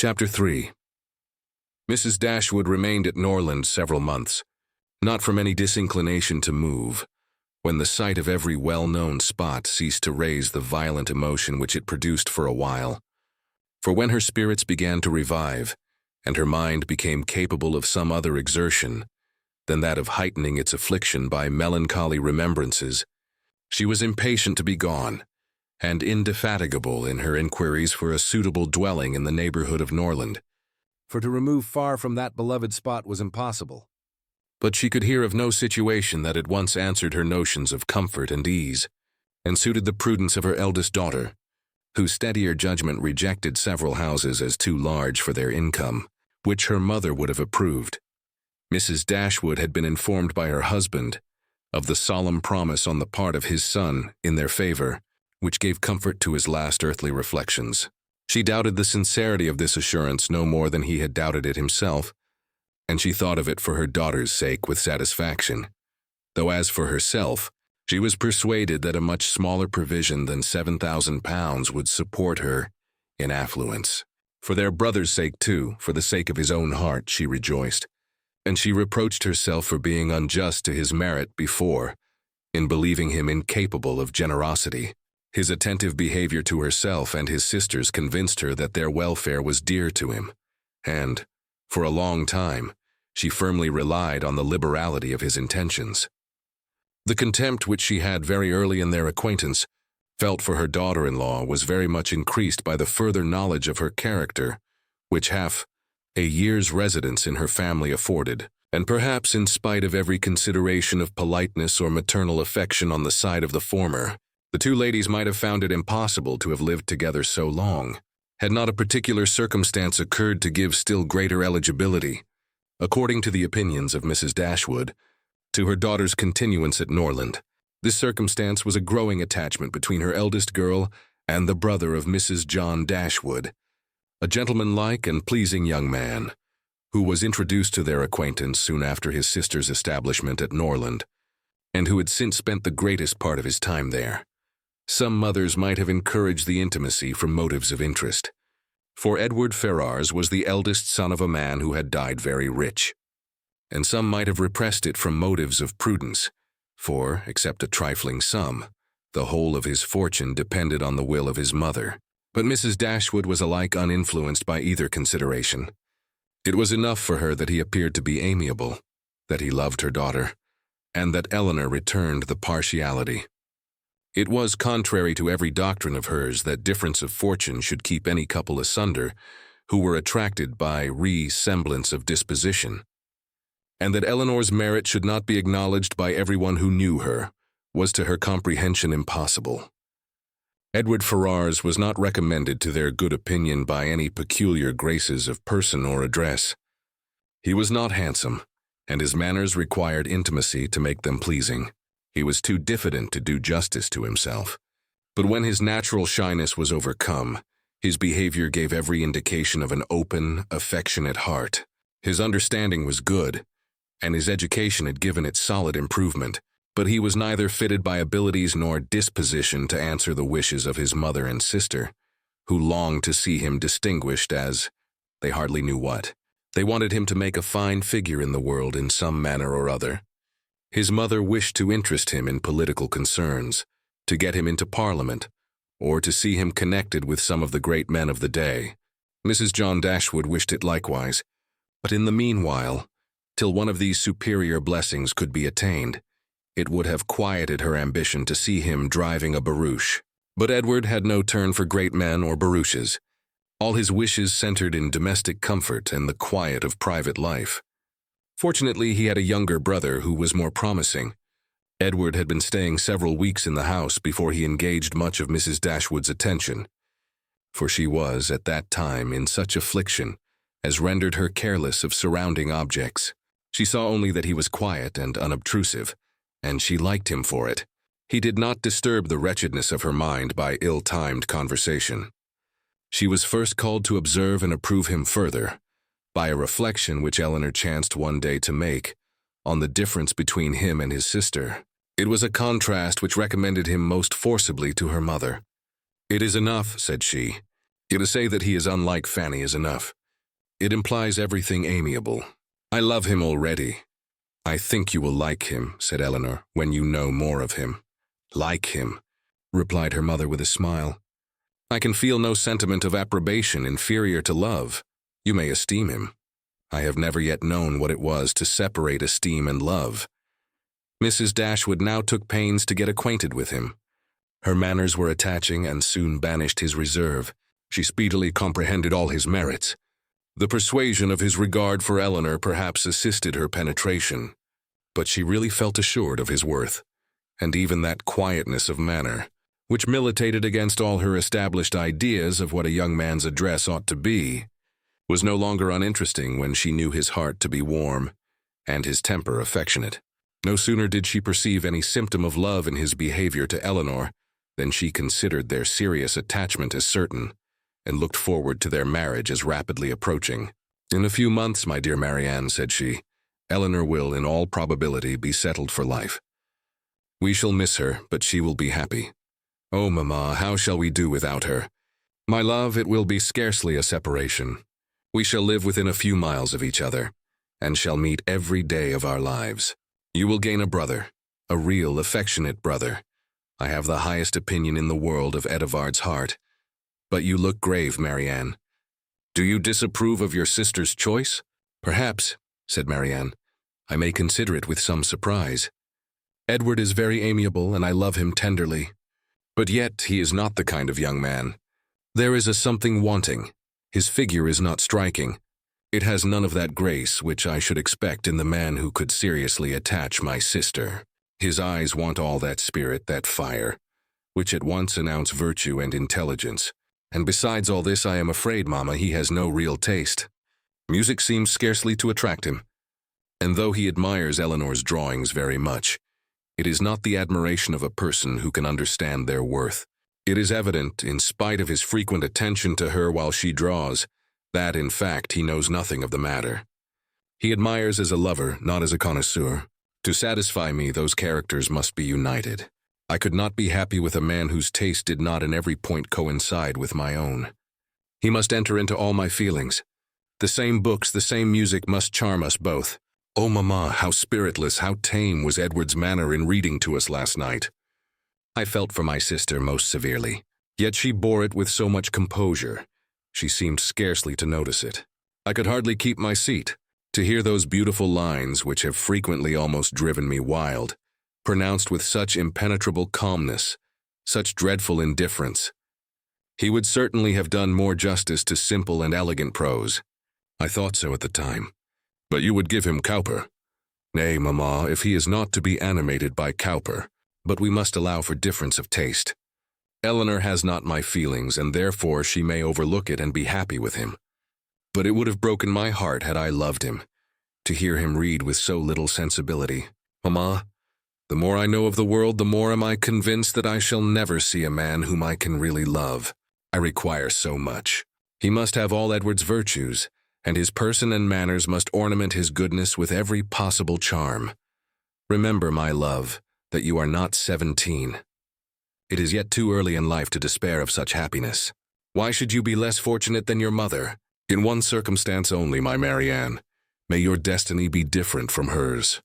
Chapter 3. Mrs. Dashwood remained at Norland several months, not from any disinclination to move, when the sight of every well-known spot ceased to raise the violent emotion which it produced for a while. For when her spirits began to revive, and her mind became capable of some other exertion than that of heightening its affliction by melancholy remembrances, she was impatient to be gone, and indefatigable in her inquiries for a suitable dwelling in the neighborhood of Norland, for to remove far from that beloved spot was impossible. But she could hear of no situation that at once answered her notions of comfort and ease, and suited the prudence of her eldest daughter, whose steadier judgment rejected several houses as too large for their income, which her mother would have approved. Mrs. Dashwood had been informed by her husband of the solemn promise on the part of his son in their favor, which gave comfort to his last earthly reflections. She doubted the sincerity of this assurance no more than he had doubted it himself, and she thought of it for her daughter's sake with satisfaction, though as for herself, she was persuaded that a much smaller provision than £7,000 would support her in affluence. For their brother's sake too, for the sake of his own heart, she rejoiced, and she reproached herself for being unjust to his merit before, in believing him incapable of generosity. His attentive behavior to herself and his sisters convinced her that their welfare was dear to him, and, for a long time, she firmly relied on the liberality of his intentions. The contempt which she had very early in their acquaintance felt for her daughter-in-law was very much increased by the further knowledge of her character, which half a year's residence in her family afforded, and perhaps in spite of every consideration of politeness or maternal affection on the side of the former, the two ladies might have found it impossible to have lived together so long, had not a particular circumstance occurred to give still greater eligibility, according to the opinions of Mrs. Dashwood, to her daughter's continuance at Norland. This circumstance was a growing attachment between her eldest girl and the brother of Mrs. John Dashwood, a gentlemanlike and pleasing young man, who was introduced to their acquaintance soon after his sister's establishment at Norland, and who had since spent the greatest part of his time there. Some mothers might have encouraged the intimacy from motives of interest, for Edward Ferrars was the eldest son of a man who had died very rich, and some might have repressed it from motives of prudence, for, except a trifling sum, the whole of his fortune depended on the will of his mother. But Mrs. Dashwood was alike uninfluenced by either consideration. It was enough for her that he appeared to be amiable, that he loved her daughter, and that Eleanor returned the partiality. It was contrary to every doctrine of hers that difference of fortune should keep any couple asunder who were attracted by resemblance of disposition, and that Eleanor's merit should not be acknowledged by everyone who knew her was to her comprehension impossible. Edward Ferrars was not recommended to their good opinion by any peculiar graces of person or address. He was not handsome, and his manners required intimacy to make them pleasing. He was too diffident to do justice to himself. But when his natural shyness was overcome, his behavior gave every indication of an open, affectionate heart. His understanding was good, and his education had given it solid improvement, but he was neither fitted by abilities nor disposition to answer the wishes of his mother and sister, who longed to see him distinguished as, they hardly knew what. They wanted him to make a fine figure in the world in some manner or other. His mother wished to interest him in political concerns, to get him into Parliament, or to see him connected with some of the great men of the day. Mrs. John Dashwood wished it likewise, but in the meanwhile, till one of these superior blessings could be attained, it would have quieted her ambition to see him driving a barouche. But Edward had no turn for great men or barouches. All his wishes centered in domestic comfort and the quiet of private life. Fortunately, he had a younger brother who was more promising. Edward had been staying several weeks in the house before he engaged much of Mrs. Dashwood's attention, for she was, at that time, in such affliction as rendered her careless of surrounding objects. She saw only that he was quiet and unobtrusive, and she liked him for it. He did not disturb the wretchedness of her mind by ill-timed conversation. She was first called to observe and approve him further, by a reflection which Eleanor chanced one day to make on the difference between him and his sister. It was a contrast which recommended him most forcibly to her mother. "It is enough," said she, To say that he is unlike Fanny is enough. It implies everything amiable. I love him already. I think you will like him, said Eleanor, when you know more of him. Like him, replied her mother with a smile. I can feel no sentiment of approbation inferior to love. You may esteem him. I have never yet known what it was to separate esteem and love. Mrs. Dashwood now took pains to get acquainted with him. Her manners were attaching and soon banished his reserve. She speedily comprehended all his merits. The persuasion of his regard for Eleanor perhaps assisted her penetration, but she really felt assured of his worth, and even that quietness of manner, which militated against all her established ideas of what a young man's address ought to be, was no longer uninteresting when she knew his heart to be warm and his temper affectionate. No sooner did she perceive any symptom of love in his behavior to Eleanor than she considered their serious attachment as certain, and looked forward to their marriage as rapidly approaching. In a few months, my dear Marianne, said she, Eleanor will, in all probability, be settled for life. We shall miss her, but she will be happy. Oh, mamma, how shall we do without her? My love, it will be scarcely a separation. We shall live within a few miles of each other, and shall meet every day of our lives. You will gain a brother, a real, affectionate brother. I have the highest opinion in the world of Edivard's heart. But you look grave, Marianne. Do you disapprove of your sister's choice? Perhaps, said Marianne. I may consider it with some surprise. Edward is very amiable, and I love him tenderly. But yet he is not the kind of young man. There is a something wanting. His figure is not striking. It has none of that grace which I should expect in the man who could seriously attach my sister. His eyes want all that spirit, that fire, which at once announce virtue and intelligence. And besides all this, I am afraid, mamma, he has no real taste. Music seems scarcely to attract him. And though he admires Eleanor's drawings very much, it is not the admiration of a person who can understand their worth. It is evident, in spite of his frequent attention to her while she draws, that, in fact, he knows nothing of the matter. He admires as a lover, not as a connoisseur. To satisfy me, those characters must be united. I could not be happy with a man whose taste did not in every point coincide with my own. He must enter into all my feelings. The same books, the same music must charm us both. Oh, mamma, how spiritless, how tame was Edward's manner in reading to us last night. I felt for my sister most severely, yet she bore it with so much composure. She seemed scarcely to notice it. I could hardly keep my seat. To hear those beautiful lines, which have frequently almost driven me wild, pronounced with such impenetrable calmness, such dreadful indifference. He would certainly have done more justice to simple and elegant prose. I thought so at the time. But you would give him Cowper. Nay, mamma, if he is not to be animated by Cowper, but we must allow for difference of taste. Eleanor has not my feelings, and therefore she may overlook it and be happy with him. But it would have broken my heart had I loved him, to hear him read with so little sensibility. Mamma, the more I know of the world, the more am I convinced that I shall never see a man whom I can really love. I require so much. He must have all Edward's virtues, and his person and manners must ornament his goodness with every possible charm. Remember, my love, that you are not 17. It is yet too early in life to despair of such happiness. Why should you be less fortunate than your mother? In one circumstance only, my Marianne, may your destiny be different from hers.